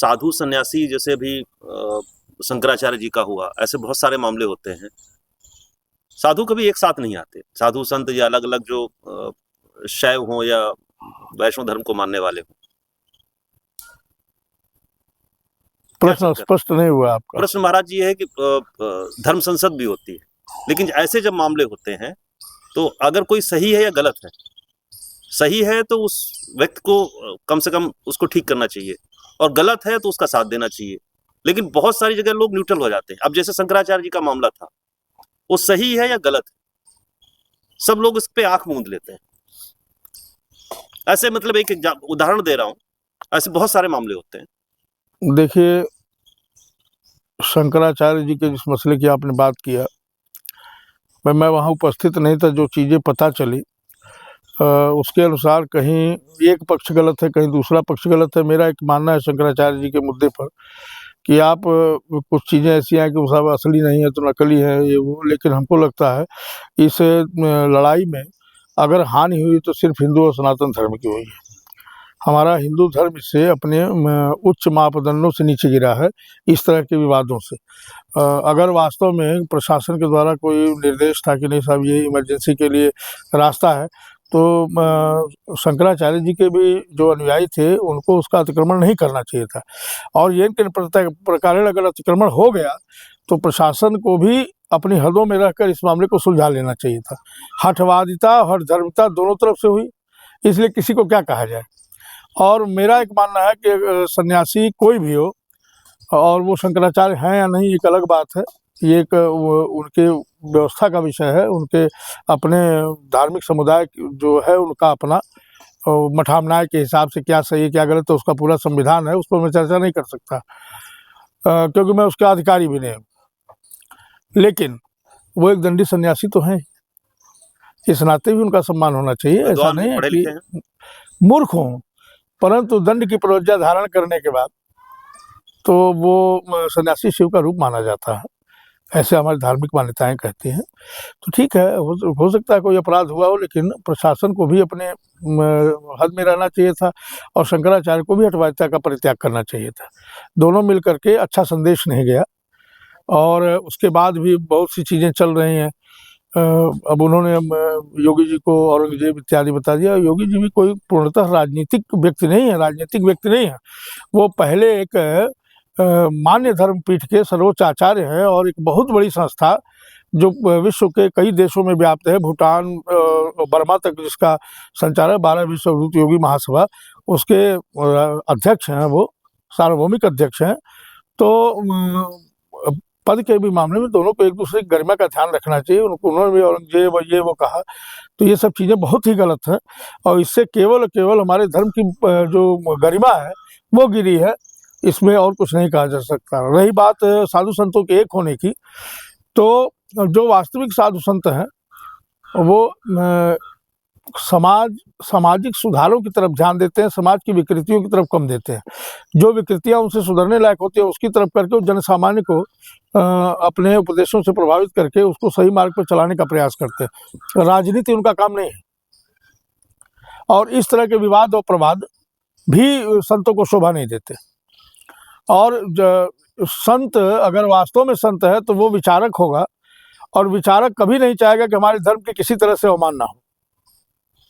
साधु सन्यासी जैसे अभी शंकराचार्य जी का हुआ, ऐसे बहुत सारे मामले होते हैं। साधु कभी एक साथ नहीं आते, साधु संत या अलग अलग जो शैव हों या वैष्णव धर्म को मानने वाले हों। प्रश्न स्पष्ट नहीं हुआ आपका। प्रश्न महाराज जी है कि धर्म संसद भी होती है, लेकिन ऐसे जब मामले होते हैं तो अगर कोई सही है या गलत है, सही है तो उस व्यक्ति को कम से कम उसको ठीक करना चाहिए, और गलत है तो उसका साथ देना चाहिए। लेकिन बहुत सारी जगह लोग न्यूट्रल हो जाते हैं। अब जैसे शंकराचार्य जी का मामला था, वो सही है या गलत है, सब लोग इस पे आंख मूंद लेते हैं। ऐसे मतलब एक उदाहरण दे रहा हूं, ऐसे बहुत सारे मामले होते हैं। देखिए, शंकराचार्य जी के जिस मसले की आपने बात किया, मैं वहाँ उपस्थित नहीं था, जो चीज़ें पता चली उसके अनुसार कहीं एक पक्ष गलत है, कहीं दूसरा पक्ष गलत है। मेरा एक मानना है शंकराचार्य जी के मुद्दे पर कि आप कुछ चीज़ें ऐसी हैं कि वो सब असली नहीं है तो नकली है ये वो, लेकिन हमको लगता है इस लड़ाई में अगर हानि हुई तो सिर्फ हिंदू और सनातन धर्म की हुई है। हमारा हिंदू धर्म इससे अपने उच्च मापदंडों से नीचे गिरा है इस तरह के विवादों से। अगर वास्तव में प्रशासन के द्वारा कोई निर्देश था कि नहीं साहब ये इमरजेंसी के लिए रास्ता है, तो शंकराचार्य जी के भी जो अनुयायी थे उनको उसका अतिक्रमण नहीं करना चाहिए था। और ये प्रकार अगर अतिक्रमण हो गया तो प्रशासन को भी अपनी हदों में रहकर इस मामले को सुलझा लेना चाहिए था। हठवादिता और धर्मिता दोनों तरफ से हुई, इसलिए किसी को क्या कहा जाए। और मेरा एक मानना है कि सन्यासी कोई भी हो और वो शंकराचार्य हैं या नहीं एक अलग बात है, ये एक उनके व्यवस्था का विषय है, उनके अपने धार्मिक समुदाय जो है उनका अपना मठामनाय के हिसाब से क्या सही है क्या गलत है उसका पूरा संविधान है, उस पर मैं चर्चा नहीं कर सकता क्योंकि मैं उसका अधिकारी भी नहीं हूँ। लेकिन वो एक दंडी सन्यासी तो हैं, इस नाते भी उनका सम्मान होना चाहिए। ऐसा नहीं है कि मूर्ख हों, परंतु दंड की प्रवज्जा धारण करने के बाद तो वो सन्यासी शिव का रूप माना जाता है, ऐसे हमारी धार्मिक मान्यताएं कहती हैं। तो ठीक है, हो सकता है कोई अपराध हुआ हो, लेकिन प्रशासन को भी अपने हद में रहना चाहिए था और शंकराचार्य को भी हठवादिता का परित्याग करना चाहिए था। दोनों मिल करके अच्छा संदेश नहीं गया और उसके बाद भी बहुत सी चीज़ें चल रही हैं। अब उन्होंने योगी जी को औरंगजेब इत्यादि बता दिया। योगी जी भी कोई पूर्णतः राजनीतिक व्यक्ति नहीं है, राजनीतिक व्यक्ति नहीं है। वो पहले एक मान्य धर्मपीठ के सर्वोच्च आचार्य हैं और एक बहुत बड़ी संस्था जो विश्व के कई देशों में व्याप्त है, भूटान बर्मा तक जिसका संचालक 12 विश्व अवधूत योगी महासभा, उसके अध्यक्ष हैं, वो सार्वभौमिक अध्यक्ष हैं। तो पद के भी मामले में दोनों को एक दूसरे की गरिमा का ध्यान रखना चाहिए। उन्होंने भी औरंगजेब ये वो कहा, तो ये सब चीज़ें बहुत ही गलत हैं और इससे केवल हमारे धर्म की जो गरिमा है वो गिरी है, इसमें और कुछ नहीं कहा जा सकता। रही बात साधु संतों के एक होने की, तो जो वास्तविक साधु संत हैं वो सामाजिक सुधारों की तरफ ध्यान देते हैं, समाज की विकृतियों की तरफ कम देते हैं। जो विकृतियां उनसे सुधरने लायक होती है उसकी तरफ करके जन सामान्य को अपने उपदेशों से प्रभावित करके उसको सही मार्ग पर चलाने का प्रयास करते हैं। राजनीति उनका काम नहीं है और इस तरह के विवाद और प्रवाद भी संतों को शोभा नहीं देते। और संत अगर वास्तव में संत है तो वो विचारक होगा और विचारक कभी नहीं चाहेगा कि हमारे धर्म की किसी तरह से अवमानना हो।